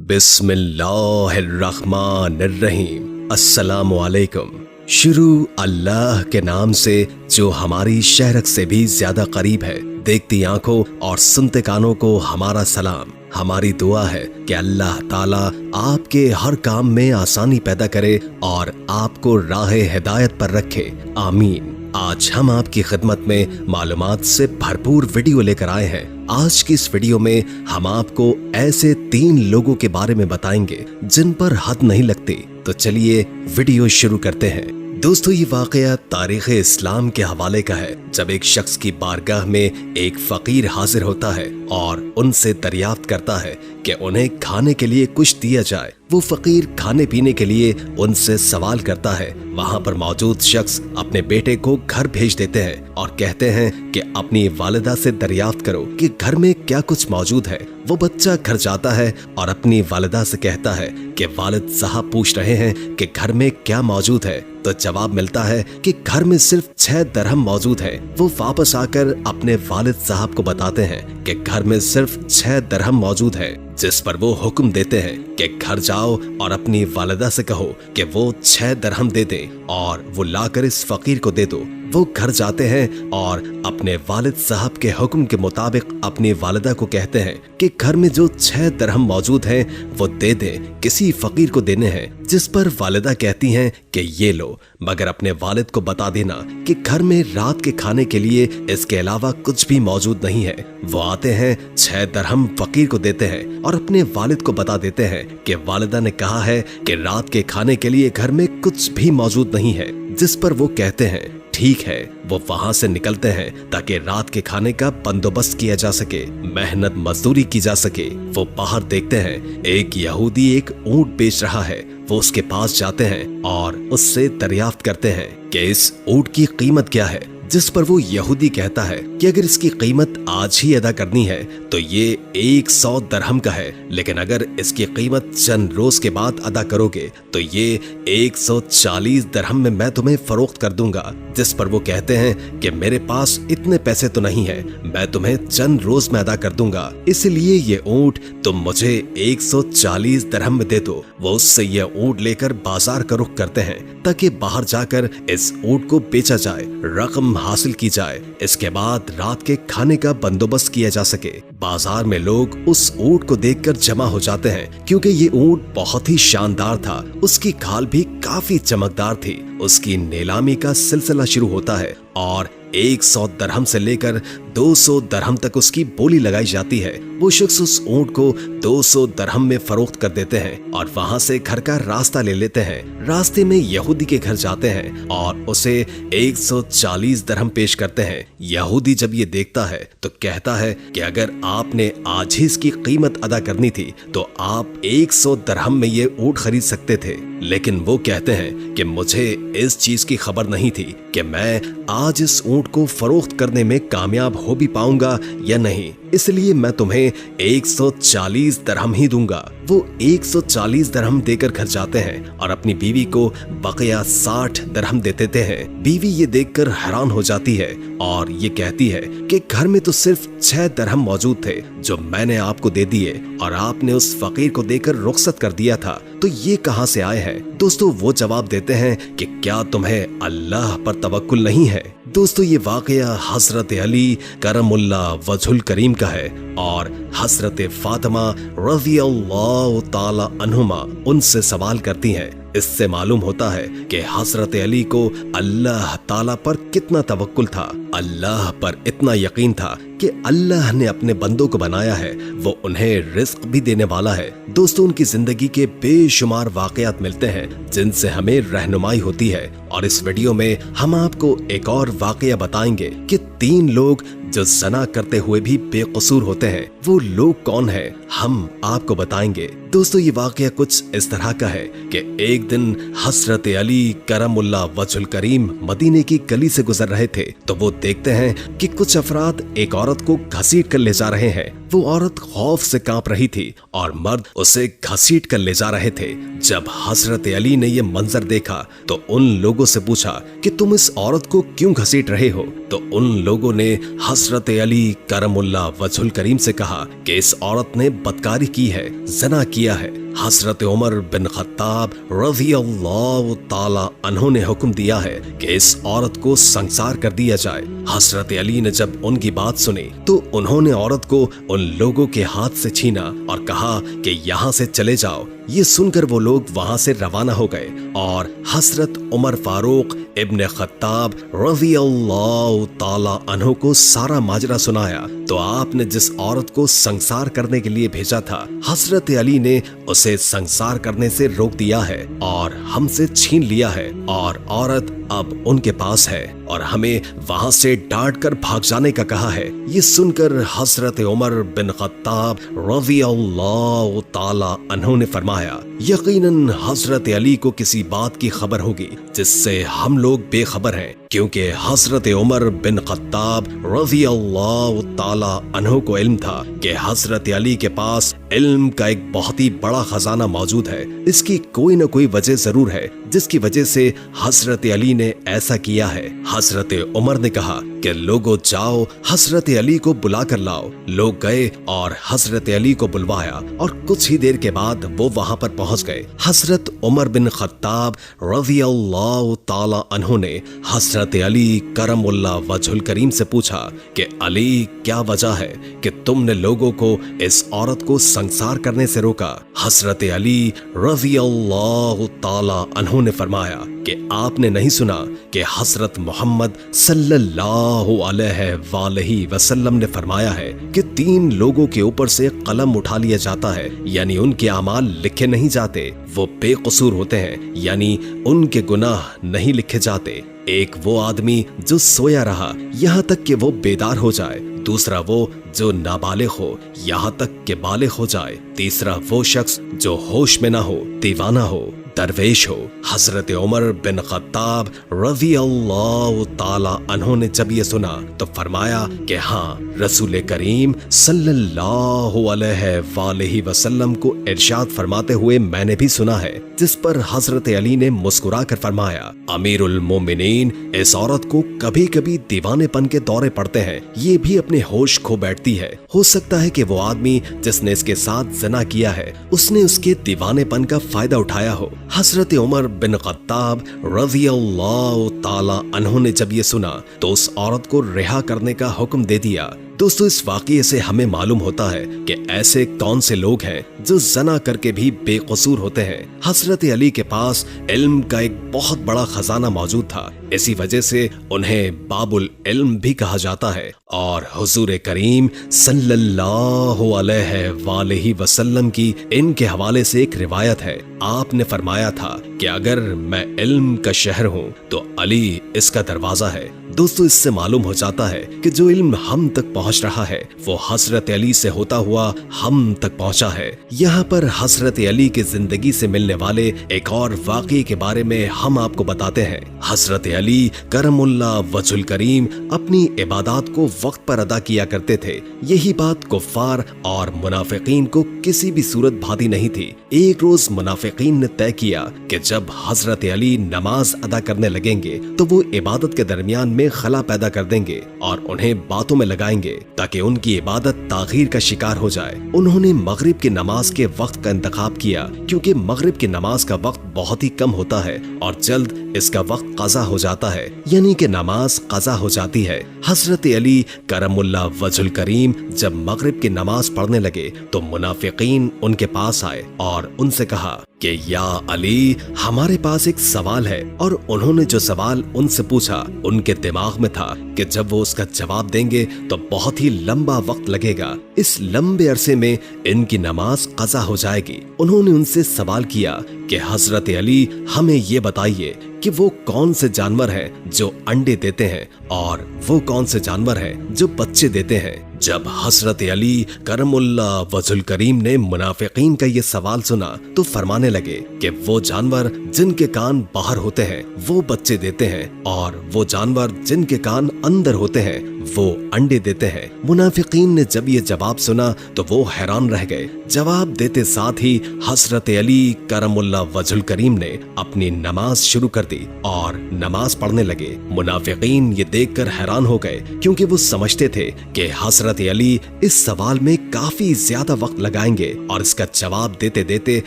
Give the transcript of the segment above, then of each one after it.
बिस्मिल्लाहिर्रहमानिर्रहीम। अस्सलामु अलैकुम। शुरू अल्लाह के नाम से जो हमारी शहरत से भी ज्यादा करीब है। देखती आंखों और सुनते कानों को हमारा सलाम। हमारी दुआ है कि अल्लाह ताला आपके हर काम में आसानी पैदा करे और आपको राह हिदायत पर रखे, आमीन। आज हम आपकी खिदमत में मालूमात से भरपूर वीडियो लेकर आए हैं। आज की इस वीडियो में हम आपको ऐसे 3 लोगों के बारे में बताएंगे जिन पर हद नहीं लगती। तो चलिए वीडियो शुरू करते हैं। दोस्तों, ये वाकया तारीख़ इस्लाम के हवाले का है, जब एक शख्स की बारगाह में एक फकीर हाजिर होता है और उनसे दरियाफ्त करता है कि उन्हें खाने के लिए कुछ दिया जाए। वो फकीर खाने पीने के लिए उनसे सवाल करता है। वहाँ पर मौजूद शख्स अपने बेटे को घर भेज देते हैं और कहते हैं कि अपनी वालिदा से दरियाफ्त करो कि घर में क्या कुछ मौजूद है। वो बच्चा घर जाता है और अपनी वालिदा से कहता है कि वालिद साहब पूछ रहे हैं कि घर में क्या मौजूद है। तो जवाब मिलता है कि घर में सिर्फ 6 दरहम मौजूद है। वो वापस आकर अपने वालिद साहब को बताते हैं कि घर में सिर्फ 6 दरहम मौजूद है, जिस पर वो हुक्म देते हैं कि घर जाओ और अपनी वालिदा से कहो कि वो 6 दरहम दे दे और वो लाकर इस फकीर को दे दो। वो घर जाते हैं और अपने वालिद साहब के हुक्म के मुताबिक अपनी वालिदा को कहते हैं कि घर में जो 6 दरहम मौजूद हैं वो दे दे, किसी फकीर को देने हैं। जिस पर वालिदा कहती हैं कि ये लो, मगर अपने वालिद को बता देना कि घर में रात के खाने के लिए इसके अलावा कुछ भी मौजूद नहीं है। वो आते हैं, 6 दरहम फकीर को देते हैं और अपने वालिद को बता देते हैं कि वालिदा ने कहा है कि रात के खाने के लिए घर में कुछ भी मौजूद नहीं है। जिस पर वो कहते हैं ठीक है। वो वहां से निकलते हैं ताकि रात के खाने का बंदोबस्त किया जा सके, मेहनत मजदूरी की जा सके। वो बाहर देखते हैं एक यहूदी एक ऊंट बेच रहा है। वो उसके पास जाते हैं और उससे दरियाफ्त करते हैं कि इस ऊंट की कीमत क्या है। जिस पर वो यहूदी कहता है कि अगर इसकी कीमत आज ही अदा करनी है तो ये 100 दरहम का है, लेकिन अगर इसकी कीमत चंद रोज के बाद अदा करोगे तो ये 140 दरहम में मैं तुम्हें फरोख्त कर दूंगा। जिस पर वो कहते हैं कि मेरे पास इतने पैसे तो नहीं है, मैं तुम्हें चंद रोज में अदा कर दूंगा, इसलिए ये ऊंट तुम मुझे 140 दरहम में दे दो। वो उससे ये ऊंट लेकर बाजार का रुख करते हैं ताकि बाहर जाकर इस ऊंट को बेचा जाए, रकम हासिल की जाए। इसके बाद रात के खाने का बंदोबस्त किया जा सके। बाजार में लोग उस ऊंट को देखकर जमा हो जाते हैं, क्योंकि ये ऊंट बहुत ही शानदार था। उसकी खाल भी काफी चमकदार थी। उसकी नीलामी का सिलसिला शुरू होता है और 100 दरहम से लेकर 200 दरहम तक उसकी बोली लगाई जाती है। वो शख्स उस ऊंट को 200 दरहम में फरोख्त कर देते हैं और वहां से घर का रास्ता ले लेते हैं। रास्ते में यहूदी के घर जाते हैं और उसे 140 दरहम पेश करते हैं। यहूदी जब ये देखता है तो कहता है कि अगर आपने आज ही इसकी कीमत अदा करनी थी तो आप 100 दरहम में ये ऊंट खरीद सकते थे। लेकिन वो कहते हैं कि मुझे इस चीज की खबर नहीं थी कि मैं आज इस ऊंट को फरोख्त करने में कामयाब हो भी पाऊंगा या नहीं, इसलिए मैं तुम्हें 140 दरहम ही दूंगा। वो 140 दरहम देकर घर जाते हैं और अपनी बीवी को बकिया 60 दरहम दे देते हैं। बीवी ये देखकर हैरान हो जाती है और ये कहती है कि घर में तो सिर्फ 6 दरहम मौजूद थे जो मैंने आपको दे दिए और आपने उस फकीर को देकर रुखसत कर दिया था, तो ये कहां से आए हैं? दोस्तों, वो जवाब देते हैं कि क्या तुम्हें अल्लाह पर तवक्कुल नहीं है? दोस्तों, ये वाकया हजरत अली करमुल्लाह वजहुल करीम का है और हजरत फातिमा रज़ियल्लाहु ताला अन्हुमा उनसे सवाल करती हैं। इससे मालूम होता है कि हजरत अली को अल्लाह ताला पर कितना तवक्कुल था, अल्लाह पर इतना यकीन था कि अल्लाह ने अपने बंदों को बनाया है, वो उन्हें रिस्क भी देने वाला है। दोस्तों, उनकी जिंदगी के बेशुमार वाकयात मिलते हैं जिनसे हमें रहनुमाई होती है और इस वीडियो में हम आपको एक और वाकया बताएंगे कि 3 लोग जो ज़ना करते हुए भी बेकसूर होते हैं। वो लोग कौन हैं, हम आपको बताएंगे। दोस्तों, ये वाकया कुछ इस तरह का है कि एक दिन हजरत अली करमुल्लाह वजहुल करीम मदीने की गली से गुजर रहे थे तो वो देखते हैं कि कुछ अफराद एक औरत को घसीट कर ले जा रहे हैं। वो औरत खौफ से कांप रही थी और मर्द उसे घसीट कर ले जा रहे थे। जब हजरत अली ने ये मंजर देखा तो उन लोगों से पूछा कि तुम इस औरत को क्यों घसीट रहे हो? तो उन लोगों ने हजरत अली करमुल्लाह वजहुल करीम से कहा कहा कि इस औरत ने बदकारी की है, ज़ना किया है। हजरत उमर बिन खत्ताब रज़ी अल्लाह ताला अन्हु ने हुक्म दिया है कि इस औरत को संसार कर दिया जाए। हजरत अली ने जब उनकी बात सुनी तो उन्होंने औरत को उन लोगों के हाथ से छीना और कहा कि यहाँ से चले जाओ। ये सुनकर वो लोग वहां से रवाना हो गए और हजरत उमर फारूक इब्न खत्ताब रज़ी अल्लाह ताला अन्हु को सारा माजरा सुनाया। तो आपने जिस औरत को संसार करने के लिए भेजा था, हजरत अली ने उसे संसार करने से रोक दिया है और हमसे छीन लिया है और औरत अब उनके पास है और हमें वहां से डांट कर भाग जाने का कहा है। ये सुनकर हजरत उमर बिन खत्ताब रज़ी अल्लाह ताला अन्हु ने फरमाया, यकीनन हजरत अली को किसी बात की खबर होगी जिससे हम लोग बेखबर हैं, क्योंकि हजरत उमर बिन खत्ताब रज़ी अल्लाह ताला अन्हु को इल्म था कि हजरत अली के पास इल्म का एक बहुत ही बड़ा खजाना मौजूद है। इसकी कोई न कोई वजह जरूर है जिसकी वजह से हजरत अली ने ऐसा किया है। हजरत उमर ने कहा कि लोगों जाओ हजरत अली को बुला कर लाओ। लोग गए और हजरत अली को बुलवाया और कुछ ही देर के बाद वो वहां पर पहुंच गए। हजरत उमर बिन खत्ताब रज़ी अल्लाह ताला अन्हु ने हजरत अली करमुल्लाह वजहुल करीम से पूछा कि अली, क्या वजह है कि तुमने लोगों को इस औरत को संसार करने से रोका? हजरत अली रज़ी अल्लाह ताला अन्हु ने फरमाया कि आपने नहीं सुना कि हजरत मोहम्मद सल्लल्लाहु अलैहि वसल्लम ने फरमाया है कि 3 लोगों के ऊपर से कलम उठा लिया जाता है, यानी उनके अमाल लिखे नहीं जाते, वो बेकसूर होते हैं, यानी उनके गुनाह नहीं लिखे जाते। एक वो आदमी जो सोया रहा यहाँ तक कि वो बेदार हो जाए, दूसरा वो जो नाबालिग हो यहाँ तक कि बालिग हो जाए, तीसरा वो शख्स जो होश में ना हो, दीवाना हो, दरवेश हो। हजरत उमर बिन खत्ताब रज़ी अल्लाह ताला अन्हु ने जब ये सुना तो फरमाया कि हाँ, रसूल करीम सल्लल्लाहु अलैहि वसल्लम को इरशाद फरमाते हुए मैंने भी सुना है, जिस पर हजरत अली ने मुस्कुरा कर फरमाया, अमीरुल मोमिनीन, इस औरत को कभी कभी दीवानेपन के दौरे पड़ते हैं, ये भी अपने होश खो बैठती है। हो सकता है कि वो आदमी जिसने इसके साथ ज़ना किया है उसने उसके दीवानेपन का फायदा उठाया हो। हजरत उमर बिन खत्ताब रज़ी अल्लाह ताला अन्हु ने जब ये सुना तो उस औरत को रिहा करने का हुक्म दे दिया। दोस्तों, इस वाक़ये से हमें मालूम होता है कि ऐसे कौन से लोग हैं जो ज़ना करके भी बेकसूर होते हैं। हजरत अली के पास इल्म का एक बहुत बड़ा खजाना मौजूद था, इसी वजह से उन्हें बाबुल इल्म भी कहा जाता है। और हुजूर करीम सल्लल्लाहु अलैहि वसल्लम की इनके हवाले से एक रिवायत है, आपने फरमाया था कि अगर मैं इल्म का शहर हूँ तो अली इसका दरवाजा है। दोस्तों, इससे मालूम हो जाता है कि जो इल्म हम तक पहुंच रहा है वो हजरत अली से होता हुआ हम तक पहुंचा है। यहाँ पर हजरत अली की जिंदगी से मिलने वाले एक और वाक़ये के बारे में हम आपको बताते हैं। हजरत अली करमुल्लाह वजहुल करीम अपनी इबादत को वक्त पर अदा किया करते थे। यही बात कुफ्फार और मुनाफिकीन को किसी भी सूरत भाती नहीं थी। एक रोज मुनाफिकीन ने तय किया कि जब हजरत अली नमाज अदा करने लगेंगे तो वो इबादत के दरमियान में खला पैदा कर देंगे और उन्हें बातों में लगाएंगे ताकि उनकी इबादत ताखीर का शिकार हो जाए। उन्होंने मगरिब की नमाज के वक्त का इंतखाब किया, क्योंकि मगरिब की नमाज का वक्त बहुत ही कम होता है और जल्द इसका वक्त कज़ा हो जाता है, यानी कि नमाज कज़ा हो जाती है। हजरत अली करमुल्लाह वजहुल करीम जब मगरिब की नमाज पढ़ने लगे तो मुनाफिकीन उनके पास आए और उनसे कहा कि या अली, हमारे पास एक सवाल है। और उन्होंने जो सवाल उनसे पूछा उनके दिमाग में था कि जब वो उसका जवाब देंगे तो बहुत ही लंबा वक्त लगेगा, इस लंबे अरसे में इनकी नमाज कज़ा हो जाएगी। उन्होंने उनसे सवाल किया कि हजरत अली, हमें ये बताइए कि वो कौन से जानवर हैं जो अंडे देते हैं और वो कौन से जानवर हैं जो बच्चे देते हैं। जब हजरत अली करमुल्लाह वजहुल करीम ने मुनाफिकीन का ये सवाल सुना तो फरमाने लगे कि वो जानवर जिनके कान बाहर होते हैं वो बच्चे देते हैं और वो जानवर जिनके कान अंदर होते हैं वो अंडे देते हैं। मुनाफिकीन ने जब ये जवाब सुना तो वो हैरान रह गए। जवाब देते साथ ही हजरत अली करमुल्लाह वजहुल करीम ने अपनी नमाज शुरू कर दी और नमाज पढ़ने लगे। मुनाफिकीन ये देखकर हैरान हो गए, क्योंकि वो समझते थे कि हजरत अली इस सवाल में काफी ज्यादा वक्त लगाएंगे और इसका जवाब देते देते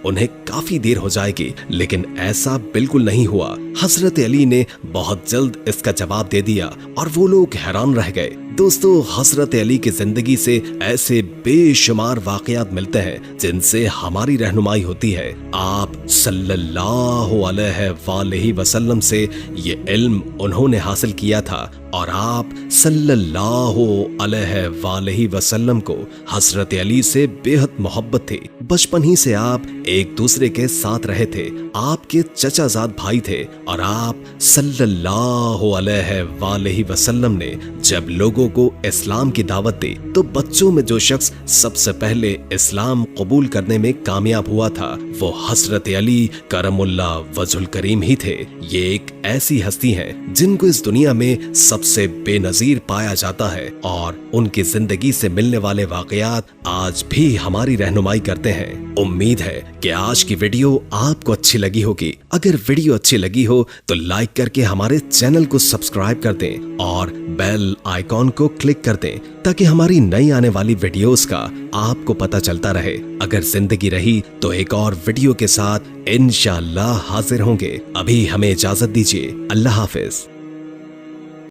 उन्हें काफी देर हो जाएगी, लेकिन ऐसा बिल्कुल नहीं हुआ। हजरत अली ने बहुत जल्द इसका जवाब दे दिया और वो लोग हैरान रह गए। दोस्तों, हजरत अली की जिंदगी से ऐसे बेशुमार वाकयात मिलते हैं जिनसे हमारी रहनुमाई होती है। आप सल्लल्लाहु अलैहि वसल्लम से ये इल्म उन्होंने हासिल किया था और आप सल्लल्लाहु अलैहि वसल्लम को हजरत अली से बेहद मोहब्बत थी। बचपन ही से आप एक दूसरे के साथ रहे थे। आपके चचाजाद भाई थे और आप सल्लल्लाहु अलैहि वसल्लम ने जब लोगों को इस्लाम की दावत दी तो बच्चों में जो शख्स सबसे पहले इस्लाम कबूल करने में कामयाब हुआ था वो हजरत अली करमुल्लाह वजहुल करीम ही थे। ये एक ऐसी हस्ती हैं जिनको इस दुनिया में सबसे बेनजीर पाया जाता है और उनकी जिंदगी से मिलने वाले वाकयात आज भी हमारी रहनुमाई करते हैं। उम्मीद है कि आज की वीडियो आपको अच्छी लगी होगी। अगर वीडियो अच्छी लगी हो तो लाइक करके हमारे चैनल को सब्सक्राइब कर दें और बेल आइकॉन को क्लिक कर दें ताकि हमारी नई आने वाली वीडियोस का आपको पता चलता रहे। अगर जिंदगी रही तो एक और वीडियो के साथ इंशाअल्लाह हाजिर होंगे। अभी हमें इजाजत दीजिए। अल्लाह हाफिज।